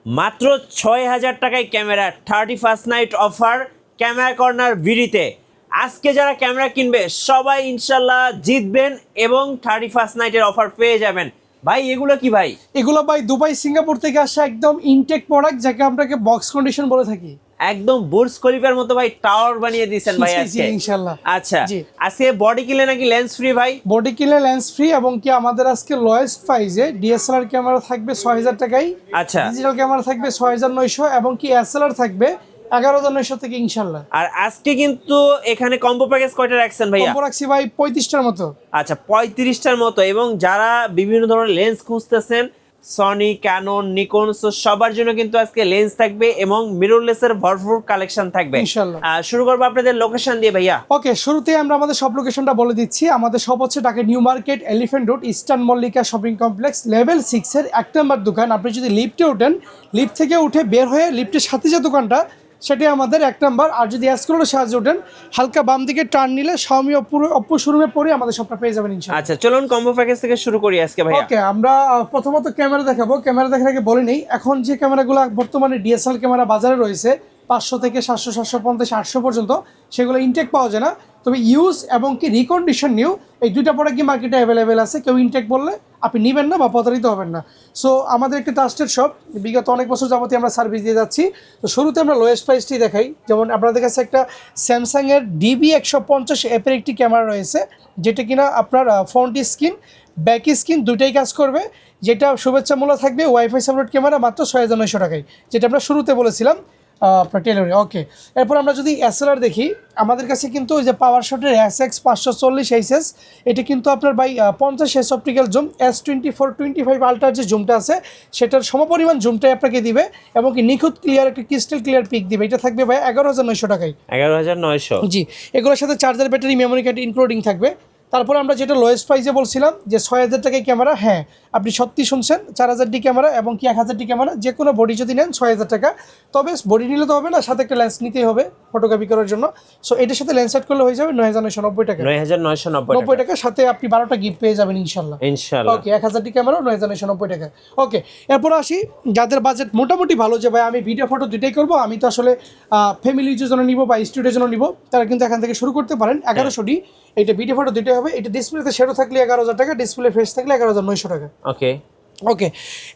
মাত্র ৬,০০০ টাকায় camera 31st night offer camera corner বিডিতে। আজকে যারা ক্যামেরা কিনবে সবাই ইনশাল্লাহ জিতবেন এবং 31st নাইটের অফার পেয়ে যাবেন। ভাই এগুলো কি ভাই? এগুলো ভাই দুবাই সিঙ্গাপুর থেকে আসা একদম ইনটেক প্রোডাক্ট, যাকে আমরা বক্স কন্ডিশন বলে থাকি। একদম বুর্জ খলিফার মতো ভাই টাওয়ার বানিয়ে দিয়েছেন ভাই আজকে ইনশাআল্লাহ। আচ্ছা আজকে বডি কিনলে নাকি লেন্স ফ্রি ভাই? বডি কিনলে লেন্স ফ্রি এবং কি আমাদের আজকে লোয়েস্ট প্রাইসে ডিএসএলআর ক্যামেরা থাকবে ৬,০০০ টাকায়। আচ্ছা ডিজিটাল ক্যামেরা থাকবে ৬,৯০০ এবং কি এসএলআর থাকবে ১১,৯০০ থেকে ইনশাআল্লাহ। আর আজকে কিন্তু এখানে কম্বো প্যাকেজ কয়টা রাখছেন ভাইয়া? কম্বো রাখছি ভাই ৩৫টার মতো। আচ্ছা ৩৫টার মতো। এবং যারা বিভিন্ন ধরনের লেন্স খুঁজতেছেন সনি, ক্যানন, নিকন, সো সবার জন্য কিন্তু আজকে লেন্স থাকবে এবং মিররলেসের ভরপুর কালেকশন থাকবে ইনশাআল্লাহ। শুরু করবো আপনাদের লোকেশন দিয়ে ভাইয়া। ওকে, শুরুতে আমরা আমাদের সব লোকেশনটা বলে দিচ্ছি। আমাদের সব হচ্ছে Dhaka new market, elephant road, eastern Mallika shopping complex, level 6 এর ১ নম্বর দোকান। আপনি যদি লিফটে ওঠেন, লিফট থেকে উঠে বের হয়ে লিফটের সাথে যে দোকানটা সেটাই আমাদের ১ নম্বর। আর যদি এসকলেটরের সাহায্যে ওঠেন, হালকা বাম দিকে টার্ন নিলে শাওমি অপ্পো শোরুমে পরে আমাদের সবটা পেয়ে যাবেন ইনশাআল্লাহ। আচ্ছা চলুন কম্বো প্যাকেজ থেকে শুরু করি আজকে ভাইয়া। ওকে, আমরা প্রথমত ক্যামেরা দেখাবো। ক্যামেরা দেখার আগে বলে নেই, এখন যে ক্যামেরাগুলো বর্তমানে ডিএসএলআর ক্যামেরা বাজারে রয়েছে ৫০০ থেকে ৭০০, ৭৫০, ৮০০ পর্যন্ত, সেগুলো ইনটেক পাওয়া যায় না। তবে ইউজ এবং কি রিকন্ডিশন নিউ এই দুইটা প্রোডাক্ট কি মার্কেটে অ্যাভেলেবেল আছে। কেউ ইনটেক বললে আপনি নেবেন না বা প্রতারিত হবেন না। সো আমাদের একটা ট্রাস্টেড শপ, বিগত অনেক বছর যাবতীয় আমরা সার্ভিস দিয়ে যাচ্ছি। তো শুরুতে আমরা লোয়েস্ট প্রাইসটি দেখাই। যেমন আপনাদের কাছে একটা স্যামসাংয়ের DB150 অ্যাপের একটি ক্যামেরা রয়েছে, যেটা কিনা আপনার ফ্রন্ট স্ক্রিন ব্যাক স্ক্রিন দুইটাই কাজ করবে। যেটা শুভেচ্ছা মূল্য থাকবে ওয়াইফাই সাপোর্ট ক্যামেরা মাত্র ৬,৯০০ টাকায়, যেটা আমরা শুরুতে বলেছিলাম আপনার টেলারে। ওকে, এরপর আমরা যদি এসএলআর দেখি, আমাদের কাছে কিন্তু ওই যে পাওয়ার শটের SX540 এটা কিন্তু আপনার বাই 50 অপটিক্যাল জুম, S24-25 আলট্রার যে জুমটা আছে সেটার সমপরিমাণ জুমটাই আপনাকে দিবে এবং কি নিখুঁত ক্লিয়ার একটা ক্রিস্টাল ক্লিয়ার পিক দিবে। এটা থাকবে ভাই ১১,৯০০ টাকায়। ১১,৯০০ জি, এগুলোর সাথে charger, battery, memory card including থাকবে। তারপরে আমরা যেটা লোয়েস্ট প্রাইসে বলছিলাম যে ৬,০০০ টাকায় ক্যামেরা, হ্যাঁ আপনি সত্যি শুনছেন, ৪,০০০ ক্যামেরা এবং কি ১,০০০ ক্যামেরা, যে কোনো বডি যদি নেন ৬,০০০ টাকা। তবে বডি নিলে তো হবে না, সাথে একটা লেন্স নিতেই হবে ফটোগ্রাফি করার জন্য। সো এটার সাথে লেন্স সেট করলে হয়ে যাবে ৯,৯৯০ টাকা। ৯,৯৯০ টাকা, সাথে আপনি ১২টা গিফট পেয়ে যাবেন ইনশাল্লাহ। ওকে, ১,০০০ ক্যামেরা ৯,৯৯০ টাকা। ওকে, এরপর আসি যাদের বাজেট মোটামুটি ভালো, যে ভাই আমি ভিডিও ফটো দুইটাই করবো, আমি তো আসলে ফ্যামিলি ইউজের জন্য নিব বা স্টুডিওর জন্য নিব, তারা কিন্তু এখান থেকে শুরু করতে পারেন। ১১০০ এইটা ভিডিও ফটো দুইটাই হবে। এটা ডিসপ্লেতে শ্যাডো থাকলে ১১,০০০ টাকা, ডিসপ্লে ফ্রেশ থাকলে ১১,৯০০ টাকা। ওকে ওকে,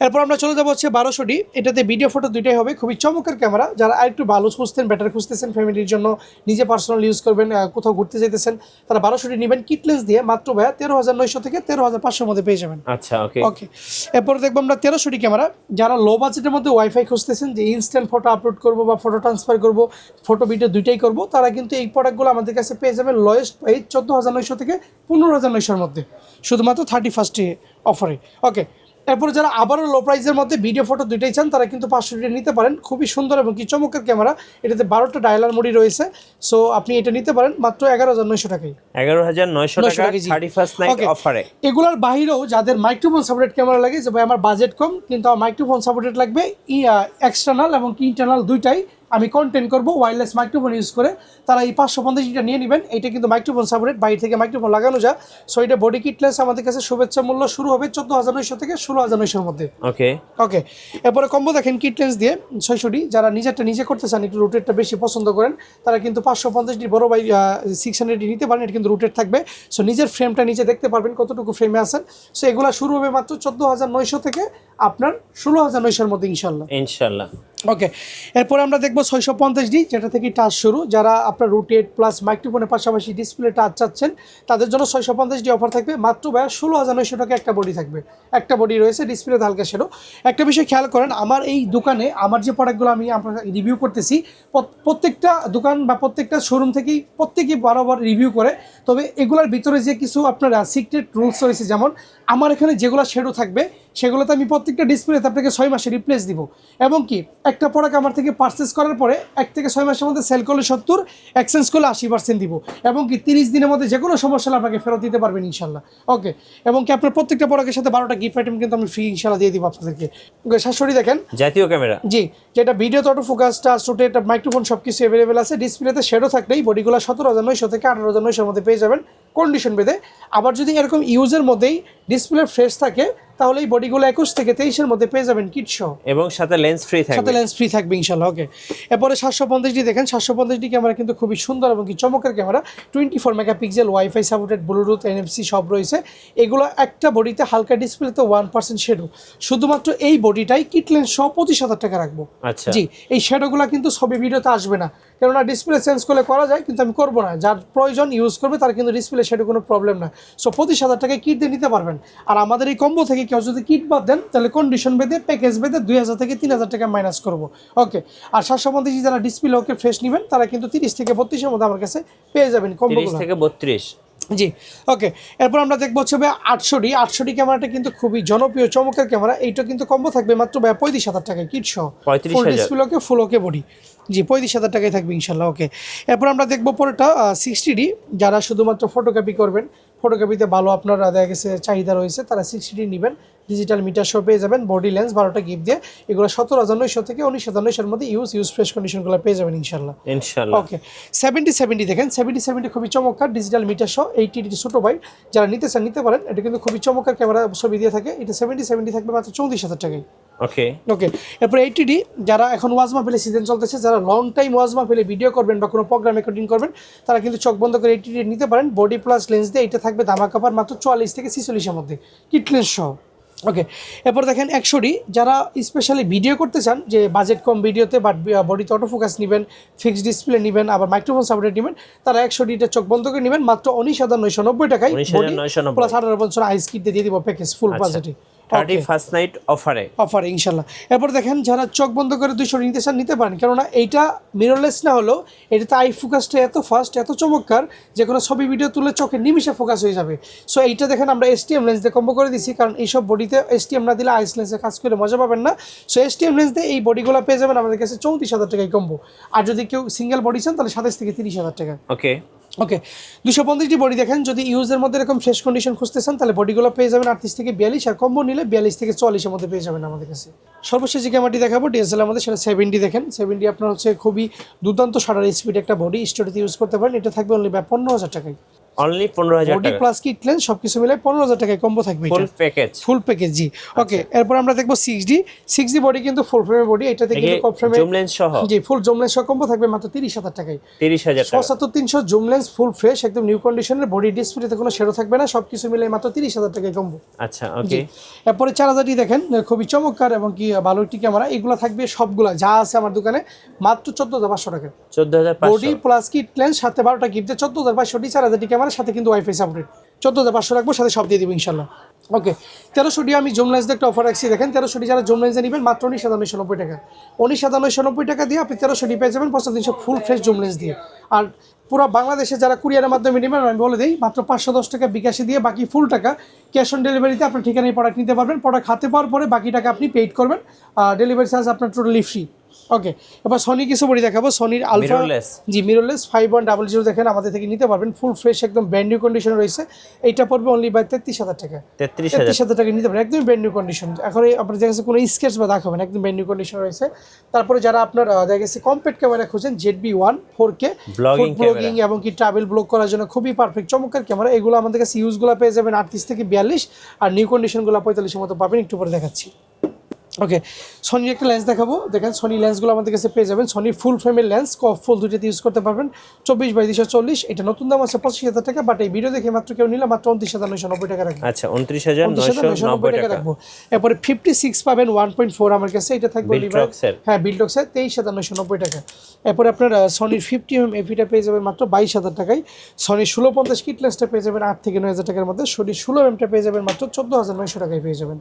এরপর আমরা চলে যাবো হচ্ছে ১২০০। এটাতে ভিডিও ফটো দুইটাই হবে, খুবই চমৎকার ক্যামেরা। যারা আরেকটু ভালো খুঁজতেন, বেটার খুঁজতেছেন, ফ্যামিলির জন্য নিজে পার্সোনাল ইউজ করবেন, কোথাও ঘুরতে যেতেছেন, তারা ১২০০ নেবেন। কিটলেস দিয়ে মাত্র ভাইয়া ১৩,৯০০ থেকে ১৩,৫০০ মধ্যে পেয়ে যাবেন। আচ্ছা ওকে ওকে, এরপর দেখবো আমরা ১৩০০ ক্যামেরা। যারা লো বাজেটের মধ্যে ওয়াইফাই খুঁজতেছেন, যে ইনস্ট্যান্ট ফটো আপলোড করবো বা ফটো ট্রান্সফার করবো, ফটো ভিডিও দুইটাই করবো, তারা কিন্তু এই প্রোডাক্টগুলো আমাদের কাছে পেয়ে যাবেন লোয়েস্ট প্রাইস ১৪,৯০০ থেকে ১৫,৯০০-র মধ্যে, শুধুমাত্র 31st অফারে। ওকে, এরপর যারা আবারও লো প্রাইসের মধ্যে ভিডিও ফটো দুইটাই চান, তারা কিন্তু ৫০০ নিতে পারেন। খুবই সুন্দর এবং কি চমৎকার ক্যামেরা। এটাতে 12টা ডায়ালার মোডই রয়েছে। সো আপনি এটা নিতে পারেন মাত্র ১১,৯০০ টাকায়। ১১,৯০০ টাকা 31st নাইট অফারে। এগুলোর বাইরেও যাদের মাইক্রোফোন সাপোর্টেড ক্যামেরা লাগে, যে ভাই আমার বাজেট কম কিন্তু আমার মাইক্রোফোন সাপোর্টেড লাগবে, এক্সটার্নাল এবং ইন্টারনাল দুইটাই, আমি কন্টেন্ট করবো ওয়্যারলেস মাইক্রোফোন ইউজ করে, তারা এই ৫৫০টা নিয়ে নেবেন। এটা কিন্তু মাইক্রোফোন সাপোর্টেড, বাইরে থেকে মাইক্রোফোন লাগানো যায়। সো এটা বডি কিটলেস আমাদের কাছে শুভেচ্ছা মূল্য শুরু হবে ১৪,৯০০ থেকে ১৬,৯০০-র মধ্যে। ওকে ওকে, এরপরে কম্বো দেখেন কিটলেন্স দিয়ে ৬০০। যারা নিজেরটা নিজে করতে চান, একটু রুটেডটা বেশি পছন্দ করেন, তারা কিন্তু ৫৫০ বড় বাই 600 নিতে পারেন। এটা কিন্তু রুটেড থাকবে। সো নিজের ফ্রেমটা নিচে দেখতে পারবেন কতটুকু ফ্রেমে আছেন। সো এগুলো শুরু হবে মাত্র ১৪,৯০০ থেকে আপনার ১৬,৯০০-র মধ্যে ইনশাল্লাহ। ওকে, এরপরে আমরা দেখবো ৬৫০D, যেটা থেকে টাচ শুরু। যারা আপনার রুটেড প্লাস মাইক্রোফোনের পাশাপাশি ডিসপ্লে টাচ চাচ্ছেন, তাদের জন্য ৬৫০D অফার থাকবে মাত্র ১৬,৯০০ টাকা। একটা বডি থাকবে, একটা বডি রয়েছে, ডিসপ্লেতে হালকা শ্যাডো। একটা বিষয় খেয়াল করেন, আমার এই দোকানে আমার যে প্রোডাক্টগুলো আমি আপনাকে রিভিউ করতেছি, প্রত্যেকটা দোকান বা প্রত্যেকটা শোরুম থেকেই প্রত্যেকেই বরাবর রিভিউ করে। তবে এগুলোর ভিতরে যে কিছু আপনার সিক্রেট রুলস রয়েছে, যেমন আমার এখানে যেগুলো শ্যাডো থাকবে সেগুলোতে আমি প্রত্যেকটা ডিসপ্লেতে আপনাকে 6 মাসে রিপ্লেস দিব। এবং কি একটা প্রোডাক্ট আমার থেকে পারচেস করার পরে 1 থেকে 6 মাসের মধ্যে সেল করলে 70, এক্সচেঞ্জ করলে 80% দিব। এবং কি 30 দিনের মধ্যে যে কোনো সমস্যা হলে আপনাকে ফেরত দিতে পারবেন ইনশাল্লাহ। ওকে, এবং কি আপনার প্রত্যেকটা প্রোডাক্টের সাথে 12টা গিফট আইটেম কিন্তু আমি ফ্রি ইনশাল্লাহ দিয়ে দিব আপনাদেরকে। ওকে, শাশুড়ি দেখেন জাতীয় ক্যামেরা, জি, যেটা video auto focus, touch, rotate, microphone সব কিছু অ্যাভেলেবেল আছে। ডিসপ্লেতে শ্যাডো থাকলেই বডিগুলো ১৭,৯০০ থেকে ১৮,৯০০-র মধ্যে পেয়ে যাবেন কন্ডিশন বেঁধে। আবার যদি এরকম ইউজের মধ্যেই ডিসপ্লে ফ্রেশ থাকে, তাহলে এই বডিগুলো 21 থেকে 23 এর মধ্যে পেয়ে যাবেন কিট সহ এবং সাথে লেন্স ফ্রি সাথে থাকবে। লেন্স ফ্রি থাকবে ইনশাআল্লাহ। ওকে, এরপরে 750D দেখেন, 750D ক্যামেরা কিন্তু খুবই সুন্দর এবং কি চমৎকার camera. 24 megapixel, wifi supported, Bluetooth, NFC সব রয়েছে। এগুলো একটা বডিতে হালকা ডিসপ্লেতে 1% শ্যাডো, শুধুমাত্র এই বডিটাই কিট লেন্স সহ 25,000 টাকা রাখবো। আচ্ছা জি, এই শ্যাডোগুলো কিন্তু ছবি ভিডিওতে আসবে না, কেননা ডিসপ্লে চেঞ্জ করলে করা যায়, কিন্তু আমি করবো না। যার প্রয়োজন ইউজ করবে তার কিন্তু ডিসপ্লে শ্যাডো কোনো প্রবলেম না। সো 25,000 টাকায় কিট দিয়ে নিতে পারবেন। আর আমাদের এই কম্বো থেকে কেউ যদি কিট বাদ দেন তাহলে কন্ডিশন বেঁধে প্যাকেজ বেঁধে 2,000 থেকে 3,000 টাকা মাইনাস করবো। ওকে, আর 750 যারা ডিসপ্লে ওকে ফ্রেশ নেবেন তারা কিন্তু 30 থেকে 32 এর মধ্যে আমার কাছে পেয়ে যাবেন 30 কম্বোগুলো থেকে 32। জি, ওকে। এরপর আমরা দেখবো হচ্ছে 800D ক্যামেরাটা কিন্তু খুবই জনপ্রিয় চমৎকার ক্যামেরা। এইটা কিন্তু কম্বো থাকবে মাত্র 35,000 টাকায় কিট সহ, 35,000 ফুল ডিসপ্লে ওকে, ফুল ওকে বডি। জি, 35,000 টাকায় থাকবে ইনশাল্লাহ। ওকে, এরপর আমরা দেখবো পরেরটা 60D, যারা শুধুমাত্র ফটোকপি করবেন, ফটোকপিতে ভালো আপনার দেখা গেছে চাহিদা রয়েছে, তারা 60D নেবেন। ডিজিটাল মিটার শো পেয়ে যাবেন, বডি লেন্স 12টা গিফট দিয়ে। এগুলো 17,900 থেকে 19,900 এর মধ্যে ইউজ ফ্রেশ কন্ডিশনগুলো পেয়ে যাবেন ইনশাল্লাহ। ওকে, 70 দেখেন, 70 খুবই চমৎকার ডিজিটাল মিটার শো, 80D ছোট ভাই যারা নিতে চান নিতে পারেন। এটা কিন্তু খুবই চমৎকার ক্যামেরা ছবি দিয়ে থাকে। এটা 70 থাকবে মাত্র 34,000 টাকায়। ওকে ওকে, এরপর 80D, যারা এখন ওয়াজ মাহফিলে সিজন চলতেছে, যারা লং টাইম ওয়াজ মাহফিলে ভিডিও করবেন বা কোনো প্রোগ্রাম রেকর্ডিং করবেন, তারা কিন্তু চোখ বন্ধ করে 80D নিতে পারেন। বডি প্লাস লেন্স দিয়ে এটা থাকবে ধামাকাপার মাত্র 44 থেকে 46 এর মধ্যে কিট লেন্স সহ। ওকে, এরপর দেখেন 100D, যারা স্পেশালি ভিডিও করতে চান, যে বাজেট কম ভিডিওতে, বাট বডিতে অটো ফোকাস নেবেন, ফিক্সড ডিসপ্লে নেবেন, আবার মাইক্রোফোন সাপোর্টেড নেবেন, তারা 100Dটা চোখ বন্ধ করে নেবেন মাত্র 19,990 টাকায়। 19,990 প্লাস 18 বছর আইস কিট দিয়ে দিব প্যাকেজ ফুল বাজেটে। 31st নাইট অফারে ইনশাল্লাহ। এরপর দেখেন, যারা চোখ বন্ধ করে 200 নিতে চান নিতে পারেন, কেননা এইটা মিররলেস না হলেও এটাতে আই ফোকাসটা এত ফাস্ট, এত চমৎকার, যে কোনো ছবি ভিডিও তুলে চোখের নিমিষে ফোকাস হয়ে যাবে। সো এইটা দেখেন আমরা STM লেন্স দিয়ে কম্বো করে দিচ্ছি, কারণ এইসব বডিতে STM না দিলে আইস লেন্সে কাজ করে মজা পাবেন না। সো STM লেন্স দিয়ে এই বডিগুলো পেয়ে যাবেন আমাদের কাছে 34,000 টাকায় কম্বো। আর যদি কেউ সিঙ্গেল বডি চান তাহলে 27 থেকে 30,000 টাকা। ওকে, 250D বডি দেখেন, যদি ইউজের মধ্যে এরকম ফ্রেশ কন্ডিশন খুঁজতেছেন তাহলে বডিগুলো পেয়ে যাবেন 38 থেকে 42, আর কম্বো নিলে 42 থেকে 44 এর মধ্যে পেয়ে যাবেন আমাদের কাছে। সর্বশেষ যে ক্যামেরাটি দেখাবো DSLR মধ্যে, সেটা 70 দেখেন। 70 আপনার হচ্ছে খুবই দুর্দান্ত শাটার স্পিড একটা বডি, স্টোরিতে ইউজ করতে পারেন। এটা থাকবে অনলি 15,000 টাকায়। অনলি 15,000 বডি টাকা, প্লাস কিট লেন্স সবকিছু মিলে 15,000 টাকায় কম্বো থাকবে, ফুল প্যাকেজ। জি, ওকে। এরপর আমরা দেখবো 6D বডি, কিন্তু ফুল ফ্রেমের বডি। এটাতে কিন্তু কপ ফ্রেমে জুম লেন্স সহ, জি, ফুল জুম লেন্স সহ কম্বো থাকবে মাত্র 30,000 টাকায়। 30,000 টাকা, 75-300 জুম লেন্স ফুল ফ্রেশ একদম নিউ কন্ডিশনের, বডি ডিসপ্লেতে কোনো শেডো থাকবে না, সবকিছু মিলে মাত্র 30,000 টাকায় কম্বো। আচ্ছা ওকে। এরপরে 4,000 দেখেন, খুবই চমৎকার এবং কি ভালো একটি ক্যামেরা। এগুলো থাকবে সবগুলা যা আছে আমার দোকানে মাত্র 14,500 টাকা। 14,500 বডি প্লাস কিট লেন্স সাথে 12টা গিফট 14,500 4,000 ক্যামেরার সাথে কিন্তু ওয়াইফাই সাপোর্টেড। 14,500 রাখবো, সাথে সব দিয়ে দিব ইনশাল্লাহ। ওকে, 1300 আমি জুম লেন্স একটা অফার রাখছি দেখেন। 1300 যারা জুম লেন্সে নেবেন মাত্র 19,990 টাকা। 19,990 টাকা দিয়ে আপনি 1300 পেয়ে যাবেন 5,300 ফুল ফ্রেশ জুম লেন্স দিয়ে। আর পুরো বাংলাদেশে যারা কুরিয়ারের মাধ্যমে নেবেন আমি বলে দিই, মাত্র 510 টাকা বিকাশে দিয়ে বাকি ফুল টাকা ক্যাশ অন ডেলিভারিতে আপনার ঠিকানায় প্রোডাক্ট নিতে পারবেন। প্রোডাক্ট হাতে পাওয়ার পরে বাকি টাকা আপনি পেইড করবেন, ডেলিভারি চার্জ আপনার টোটালি ফ্রি। ওকে, এবার সনি কিছু বডি দেখাবো। সনির আলফা, জি, মিররলেস 5100 দেখেন, আমাদের থেকে নিতে পারবেন ফুল ফ্রেশ একদম ব্র্যান্ড নিউ কন্ডিশন রয়েছে। এইটা পড়বে অনলি বাই 33,000 টাকা। 33,000 টাকা নিতে পারেন, একদম ব্র্যান্ড নিউ কন্ডিশন। এখন আপনার দেখা গেছে কোনো স্কেচ বা দাগ হবে না, একদম ব্র্যান্ড নিউ কন্ডিশন রয়েছে। তারপরে যারা আপনার দেখা গেছে কম্প্যাক্ট ক্যামেরা খুঁজেন, ZB-1 4K ব্লগিং এবং কি ট্রাভেল ব্লগ করার জন্য খুবই পারফেক্ট চমৎকার ক্যামেরা। এগুলো আমাদের কাছে ইউজগুলো পেয়ে যাবেন 38 থেকে 42, আর নিউ কন্ডিশনগুলো 45 এর মতো পাবেন। একটু পরে দেখাচ্ছি। ওকে, সনির একটা লেন্স দেখাবো দেখেন। সনি লেন্সগুলো আমাদের কাছে পেয়ে যাবেন। সনি ফুল ফ্রেমের লেন্স, কফ ফুল দুইটাতে ইউজ করতে পারবেন। 24x240, এটা নতুন দাম আছে 25,000 টাকা, বাট এই ভিডিও দেখে মাত্র কেউ নিলে মাত্র 29,990 টাকা রাখবো। আচ্ছা, 29,990 টাকা রাখবো। এরপরে 56 পাবেন 1.4 আমার কাছে, এটা থাকবে হ্যাঁ বিল্ডক্সের 23,990 টাকা। এরপরে আপনার সনির 50mm এফিটা পেয়ে যাবেন মাত্র 22,000 টাকায়। সনির 1650 কিট লেন্সটা পেয়ে যাবেন 8 থেকে 9,000 টাকার মধ্যে। সনির 16mm পেয়ে যাবেন মাত্র 14,900 টাকায় পেয়ে যাবেন।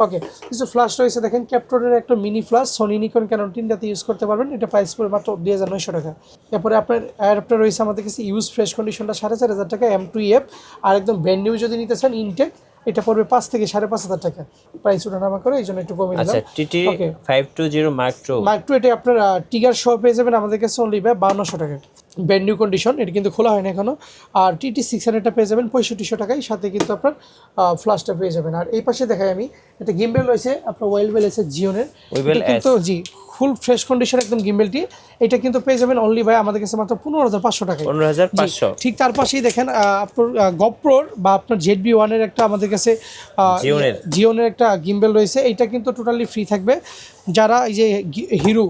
ওকে, কিছু ফ্ল্যাশ রয়েছে দেখেন, ক্যাপটরের একটা mini flash, Sony Nikon Canon তিনটাতে ইউজ করতে পারবেন। এটা প্রাইস পড়বে মাত্র 2,900 টাকা। এরপরে আপনার অ্যাডাপ্টার রয়েছে আমাদের কাছে ইউজ ফ্রেশ কন্ডিশনটা 4,500 টাকা M2F, আর একদম ব্র্যান্ড নিউ যদি নিতে চান ইনটেক, এটা পড়বে 5 থেকে 5,500 টাকা। প্রাইস ওঠানামা করে এই জন্য একটু কমে দিলাম। আচ্ছা, TT520 Mark II এটা আপনার টিগার সহ পেয়ে যাবেন আমাদের কাছে অনলি 5,200 টাকা, ব্র্যান্ড নিউ কন্ডিশন। এটা কিন্তু খোলা হয় না এখনো। আর TT600টা পেয়ে যাবেন 6500 টাকায়, সাথে কিন্তু আপনার ফ্ল্যাশটা পেয়ে যাবেন। আর এই পাশে দেখাই আমি, এটা গিম্বেল রয়েছে আপনার ওয়েলবেল আছে জিওনের, কিন্তু জি ফুল ফ্রেশ কন্ডিশন একদম গিম্বেলটি, এটা কিন্তু পেয়ে যাবেন অনলি ভাই আমাদের কাছে মাত্র 15,500 টাকায়। 15,500। ঠিক তার পাশেই দেখেন আপনার গোপ্রোর বা আপনার ZB-1 এর একটা আমাদের কাছে জিওনের একটা গিম্বেল রয়েছে, এইটা কিন্তু টোটালি ফ্রি থাকবে। যারা এই যে হিরো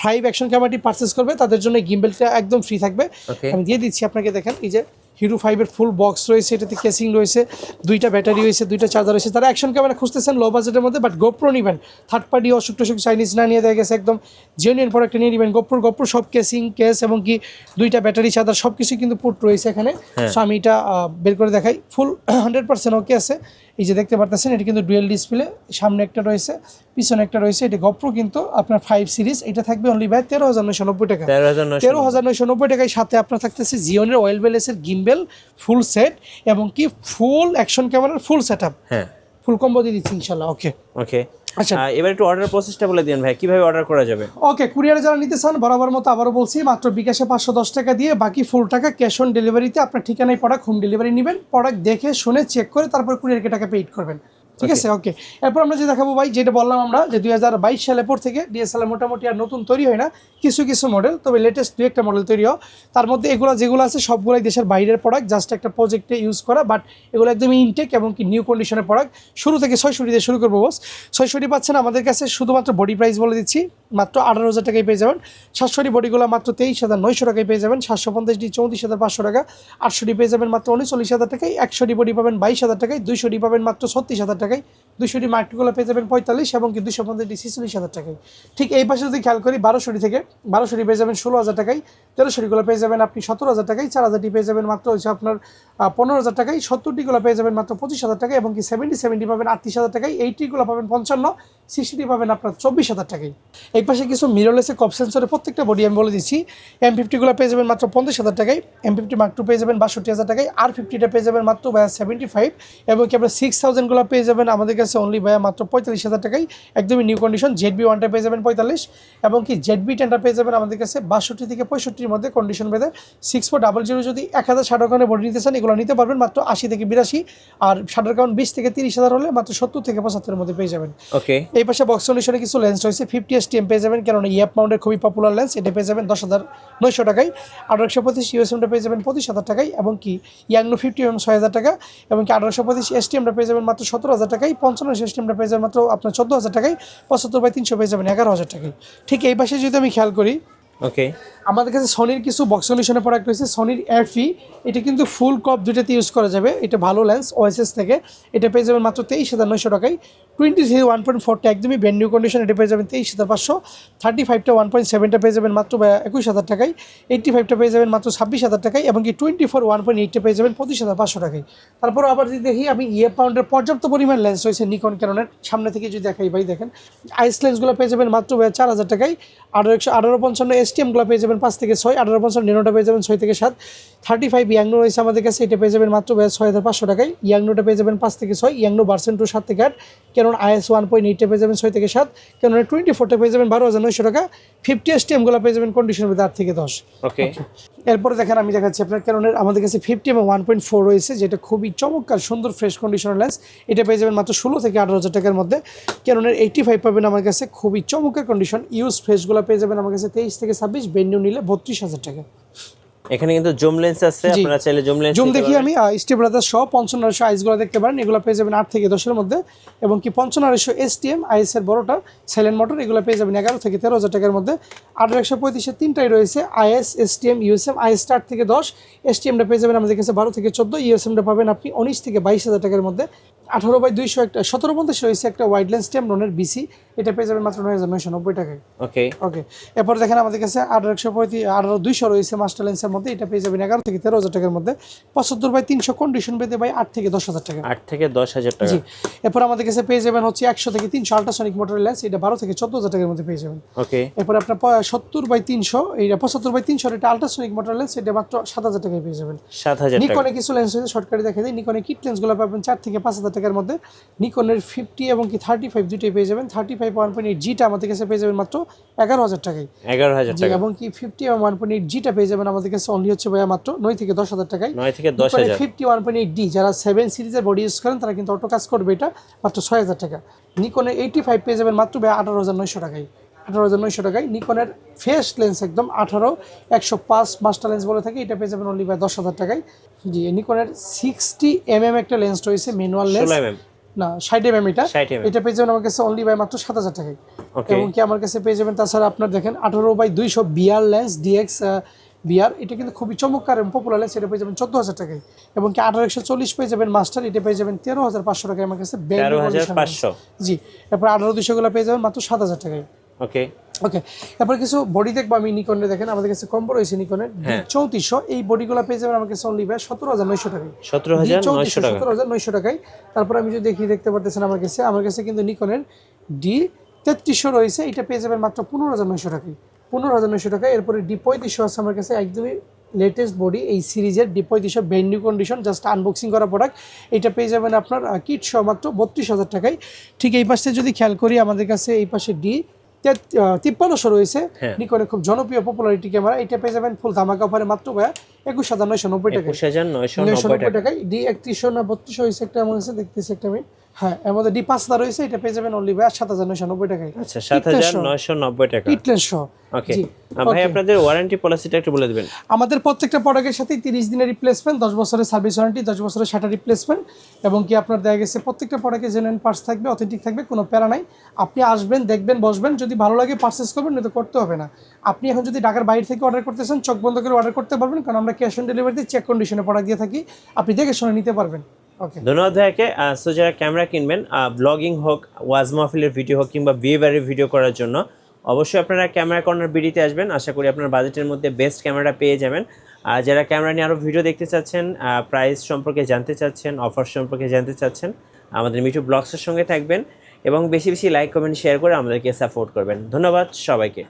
5 অ্যাকশন ক্যামেরাটি পারচেস করবে তাদের জন্য গিম্বেলটা একদম ফ্রি থাকবে। আমি দিয়ে দিচ্ছি আপনাকে, দেখেন এই যে হিরো 5 এর ফুল বক্স রয়েছে, এটাতে কেসিং রয়েছে, 2টা ব্যাটারি রয়েছে, 2টা চার্জার রয়েছে। তারা অ্যাকশন ক্যামেরা খুঁজতেছেন লো বাজেটের মধ্যে, বাট গোপ্রো নেবেন, থার্ড পার্টি অসুখ টসুখ চাইনিজ না নিয়ে দেখা গেছে একদম জেনুইন প্রোডাক্ট নিয়ে নেবেন। গোপ্রো সব কেসিং কেস এবং কি 2টা ব্যাটারি চার্জার সব কিছু কিন্তু পুট রয়েছে এখানে। সো আমি এটা বের করে দেখাই, ফুল 100% ওকে আছে। এই যে দেখতে পারতেছেন এটা কিন্তু ডুয়েল ডিসপ্লে, সামনে একটা রয়েছে পিছনে একটা রয়েছে। এটা গোপ্রো কিন্তু আপনার 5 সিরিজ, এটা থাকবে অনলি ভাই 13,990 টাকা। 13,990 টাকায় সাথে আপনার থাকতেছে জিওনের ওয়েল বেলেসের গিম্বেল ফুল সেট এবং কি ফুল অ্যাকশন ক্যামেরার ফুল সেটআপ, ফুল কম্বো দিয়ে দিচ্ছি ইনশাআল্লাহ। ওকে আচ্ছা, এবার একটু অর্ডার প্রসেসটা বলে দিন ভাই, কিভাবে অর্ডার করা যাবে? ওকে, কুরিয়ারে যারা নিতে চান বরাবর মতো আবারও বলছি, মাত্র বিকাশে 510 টাকা দিয়ে বাকি ফুল টাকা ক্যাশ অন ডেলিভারিতে আপনার ঠিকানায় প্রোডাক্ট হোম ডেলিভারি নেবেন। প্রোডাক্ট দেখে শুনে চেক করে তারপর কুরিয়ারকে টাকা পেইড করবেন, ঠিক আছে? ওকে, এরপর আমরা যে দেখাবো ভাই, যেটা বললাম আমরা যে 2022 সালের পর থেকে ডিএসএলআর মোটামুটি আর নতুন তৈরি হয় না, কিছু কিছু মডেল, তবে লেটেস্ট 2-1টা মডেল তৈরি হয়। তার মধ্যে এগুলো যেগুলো আছে সবগুলোই দেশের বাইরের প্রোডাক্ট, জাস্ট একটা প্রজেক্টে ইউজ করা, বাট এগুলো একদমই ইনটেক এবং কি নিউ কন্ডিশনের প্রোডাক্ট। শুরু থেকে 660 দিয়ে শুরু করবো বস। 660 পাচ্ছেন আমাদের কাছে, শুধুমাত্র বডি প্রাইস বলে দিচ্ছি মাত্র 18,000 টাকায় পেয়ে যাবেন। 760 বডিগুলো মাত্র 23,900 টাকায় পেয়ে যাবেন। 750 34,500 টাকা। 800 পেয়ে যাবেন মাত্র 39,000 টাকায়। 100 বডি পাবেন 22,000 টাকায়। 200 পাবেন মাত্র 36,000 টাকায়। 200 মাল্টিগুলো পেয়ে যাবেন 45 এবং কি 250 46,000 টাকায়। ঠিক এই পাশে যদি খেয়াল করি 1200 থেকে 1200 পেয়ে যাবেন 16,000 টাকায়। 1300 পেয়ে যাবেন আপনি 17,000 টাকায়। 4,000 পেয়ে যাবেন মাত্র হচ্ছে আপনার 15,000 টাকায়। 70 পেয়ে যাবেন মাত্র 25,000 টাকায় এবং কি 70 পাবেন 38,000 টাকায়। 80 পাবেন 55, 60 পাবেন আপনার 24,000 টাকায়। এই পাশে কিছু মিররলেসে কপ সেন্সরের প্রত্যেকটা বডি আমি বলে দিচ্ছি। M50 পেয়ে যাবেন মাত্র 50,000 টাকায়। M50 Mark II পেয়ে যাবেন 62,000 টাকায়। R50টা পেয়ে যাবেন মাত্র 75 এবং কি আপনার 6000 পেয়ে যাবেন আমাদের কাছে অনলি মাত্র 45,000 টাকায়, একদমই নিউ কন্ডিশন। ZB-1টা পেয়ে যাবেন 45 এবং কি ZB-10টা পেয়ে যাবেন আমাদের কাছে 62 থেকে 65-র মধ্যে কন্ডিশন বেঁধে। 6400 যদি 1060 কাউন্টে বডি নিতে চান এগুলো নিতে পারবেন মাত্র 80 থেকে 82, আর 60 কাউন্ট 20 থেকে 30,000 হলে মাত্র 70 থেকে 75-এর মধ্যে পেয়ে যাবেন। ওকে, এই পাশে বক্স সলিউশনে কিছু লেন্স রয়েছে। 50 STM পেয়ে যাবেন, কারণ EF মাউন্টের খুবই পপুলার লেন্স, এটা পেয়ে যাবেন 10,900 টাকায়। 1825 USM-টা পেয়ে যাবেন 25,000 টাকায় এবং কি ইয়াংনো 50mm 6,000 টাকা এবং কি 1825 STM-টা পেয়ে যাবেন মাত্র 17,000 টাকায়। 55 STM-টা পেয়ে যাবেন মাত্র আপনার 14,000 টাকায়। 75/300 পেয়ে যাবেন 11,000 টাকায়। ঠিক এই পাশে যদি আমি খেয়াল করি, ওকে, আমাদের কাছে সনির কিছু বক্স সলিউশনের প্রোডাক্ট রয়েছে। সনির এয়ারফি, এটা কিন্তু ফুল ক্রপ দুইটাতে ইউজ করা যাবে, এটা ভালো লেন্স OSS থেকে। এটা পেয়ে যাবেন মাত্র 23,900 টাকায়। 23 1.4টা একদমই ব্র্যান্ড নিউ কন্ডিশন, এটা পেয়ে যাবেন 23,500। 35টা 1.7টা পেয়ে যাবেন মাত্র 21,000 টাকায়। 85টা পেয়ে যাবেন মাত্র 26,000 টাকায় এবং কি 24 1.8টা পেয়ে যাবেন 25,500 টাকায়। তারপর আবার যদি দেখি আমি EF পাউন্ডের পর্যাপ্ত পরিমাণ লেন্স রয়েছে নিকন ক্যাননের, সামনে থেকে যদি দেখাই ভাই দেখেন আইস লেন্সগুলো পেয়ে যাবেন মাত্র 4,000 টাকায়। 1855 STM-গুলো পেয়ে যাবেন 5 থেকে 6। 1855 নেনোটা পেয়ে যাবেন 6 থেকে 7। 35 ইয়াংনো রয়েছে আমাদের কাছে, এটা পেয়ে যাবেন মাত্র 6,500 টাকায়। ইয়াংনোটা পেয়ে যাবেন 5 থেকে 6। ইয়াংনো ভার্সন 2 7 থেকে 8। ক্যানন IS 1.8টা পেয়ে যাবেন 6 থেকে 7। ক্যানন 24টা পেয়ে যাবেন 12,900 টাকা। 50 STM-গুলো পেয়ে যাবেন কন্ডিশনের মধ্যে 8 থেকে 10। ওকে, এরপরে দেখেন আমি দেখাচ্ছি আপনার ক্যাননের আমাদের কাছে 50 এবং 1.4 রয়েছে, যেটা খুবই চমৎকার সুন্দর ফ্রেশ কন্ডিশনের লেন্স। এটা পেয়ে যাবেন মাত্র 16 থেকে 18,000 টাকার মধ্যে। ক্যাননের 85 পাবেন আমার কাছে, খুবই চমৎকার কন্ডিশন। ইউজ ফ্রেশগুলো পেয়ে যাবেন আমার কাছে 23 থেকে 26, ব্র্যান্ড নিউ নিলে 32,000 টাকা। এখানে কিন্তু জুম লেন্স আছে, আপনারা চাইলে জুম লেন্স জুম দেখি আমি স্টি ব্রাদার্স সহ 5500 আইসগুলো দেখতে পারেন, এগুলো পেয়ে যাবেন 8 থেকে 10-এর মধ্যে এবং কি 5500 STM IS এর বড়টা সাইলেন্ট মোটর, এগুলো পেয়ে যাবেন 11 থেকে 13,000 টাকার মধ্যে। 1835-এর 3টাই রয়েছে IS STM USM। IS 8 থেকে 10, STM-টা পেয়ে যাবেন আমাদের কাছে 12 থেকে 14, USM-টা পাবেন আপনি 19 থেকে 22,000 টাকার মধ্যে। 18/200 একটা 1750 রয়েছে একটা ওয়াইড লেন্স টেমরনের BC, এটা পেয়ে যাবেন মাত্র 9,990 টাকায়। ওকে, এরপর দেখেন আমাদের কাছে 1835 রয়েছে মাস্টার লেন্সের মধ্যে, এটা পেয়ে যাবেন 11 থেকে 13,000 টাকার মধ্যে। 75/300 কন্ডিশন বেঁধে ভাই 8 থেকে 10,000 টাকা। 8 থেকে 10,000 টাকা। জি, এরপর আমাদের কাছে পেয়ে যাবেন হচ্ছে 100 থেকে 300 আল্ট্রাসনিক মোটর লেন্স, এটা 12 থেকে 14,000 টাকার মধ্যে পেয়ে যাবেন। ওকে, এরপর আপনার 70/300, এইটা 75/300 এটা আল্ট্রাসনিক মোটর লেন্স, এটা মাত্র 7,000 টাকায় পেয়ে যাবেন। 7,000 টাকা। নিকনে কিছু লেন্স রয়েছে, শর্টকাটে দেখা যায়। নিকনে কিট লেন্সগুলো পাবেন 4 থেকে 5,000 টাকার মধ্যে। নিকনের 50 এবং কি 35 দুইটাই পেয়ে যাবেন। 35 1.8Gটা আমাদের কাছে পেয়ে যাবেন মাত্র 11,000 টাকায়। 11,000 টাকা এবং কি 50 এবং 1.8Gটা পেয়ে যাবেন আমাদের কাছে অনলি হচ্ছে ভাইয়া মাত্র 9 থেকে 10,000 টাকায়। 9 থেকে 10,000। 51.8D যারা 7 সিরিজের বডি ইউজ করেন তারা কিন্তু অটো কাজ করবে, এটা মাত্র 6,000 টাকা। নিকনের 85 পেয়ে যাবেন মাত্র ভাইয়া 18,900 টাকায়। 18,900 টাকায় নিকনের ফেস লেন্স একদম 18-105 মাস্টার লেন্স বলে থাকে, এটা পেয়ে যাবেন অনলি ভাই 10,000 টাকায়। জি, নিকনের 60mm একটা লেন্স রয়েছে, ম্যানুয়াল লেন্স, 16mm না 60mm এটা 60mm এটা পেয়ে যাবেন আমার কাছে অনলি বাই মাত্র 7,000 টাকায়। ওকে। এবং কি আমার কাছে পেয়ে যাবেন তাছাড়া আপনার দেখেন 18/200 বিআর লেন্স DX বিআর, এটা কিন্তু খুবই চমৎকার এবং পপুলার লেন্স, এটা পেয়ে যাবেন 14,000 টাকায়। এবং কি 18-140 পেয়ে যাবেন মাস্টার, এটা পেয়ে যাবেন 13,500 টাকায় আমার কাছে। 13,500। জি, এরপর 18-200 গুলো পেয়ে যাবেন মাত্র 7,000 টাকায়। ওকে ওকে, এরপর কিছু বডি দেখবো আমি নিকনে, দেখেন আমাদের কাছে কম্বো রয়েছে নিকনের 3400, এই বডিগুলো পেয়ে যাবেন আমার কাছে অনলি ভাই 17,900 টাকায়। 17,900 টাকা। 17,900 টাকায়। তারপর আমি যদি দেখতে পারতেছেন আমার কাছে কিন্তু নিকনের D3300 রয়েছে, এটা পেয়ে যাবেন মাত্র 15,900 টাকায়। 15,900 টাকায়। এরপরে D3500 আছে আমার কাছে, একদমই লেটেস্ট বডি এই সিরিজের D3500, brand new condition, just unboxing করা প্রোডাক্ট, এটা পেয়ে যাবেন আপনার কিট সহ মাত্র 32,000 টাকায়। ঠিক এই পাশে যদি খেয়াল করি আমাদের কাছে এই পাশে D5300 রয়েছে, নিকনের খুব জনপ্রিয় পপুলারিটি ক্যামেরা, এটা পেয়ে যাবেন ফুল ধামাকা অফারে মাত্র 21,990 টাকায়। 21,990 টাকায়। D3100 না 3200 হয়েছে একটা আমার কাছে, দেখতেছি একটা মিনিট, হ্যাঁ এর মধ্যে D5000 রয়েছে, এটা পেয়ে যাবেন অনলি 7,990 টাকায়। আচ্ছা, 7,990 টাকা। কিটলেস সহ। ওকে ভাই, আপনাদের ওয়ারেন্টি পলিসিটা একটু বলে দিবেন। আমাদের প্রত্যেকটা প্রোডাক্টের সাথে 30 দিনের রিপ্লেসমেন্ট, 10 বছরের সার্ভিস ওয়ারেন্টি, 10 বছরের শাটার রিপ্লেসমেন্ট, এবং কি আপনার দেখা গেছে প্রত্যেকটা প্রোডাক্টে জেনুইন পার্টস থাকবে, অথেন্টিক থাকবে, কোনো প্যারা নাই। আপনি আসবেন, দেখবেন, বসবেন, যদি ভালো লাগে পারচেস করবেন, নয়তো করতে হবে না। আপনি এখন যদি ঢাকার বাইরে থেকে অর্ডার করতেছেন, চোখ বন্ধ করে অর্ডার করতে পারবেন, কারণ আমরা ক্যাশ অন ডেলিভারিতে চেক কন্ডিশনে প্রোডাক্ট দিয়ে থাকি, আপনি দেখে শুনে নিতে পারবেন। ওকে, ধন্যবাদ ভাইয়াকে। সো যারা ক্যামেরা কিনবেন, ব্লগিং হোক, ওয়াজ মাহফিলের ভিডিও হোক, কিংবা বিয়ে বাড়ির ভিডিও করার জন্য অবশ্যই আপনারা ক্যামেরা কর্নার বিডিতে আসবেন। আশা করি আপনার বাজেটের মধ্যে বেস্ট ক্যামেরা পেয়ে যাবেন। আর যারা ক্যামেরা নিয়ে আরও ভিডিও দেখতে চাচ্ছেন, প্রাইস সম্পর্কে জানতে চাচ্ছেন, অফার সম্পর্কে জানতে চাচ্ছেন, আমাদের মিঠু ব্লগসের সঙ্গে থাকবেন এবং বেশি বেশি লাইক, কমেন্ট, শেয়ার করে আমাদেরকে সাপোর্ট করবেন। ধন্যবাদ সবাইকে।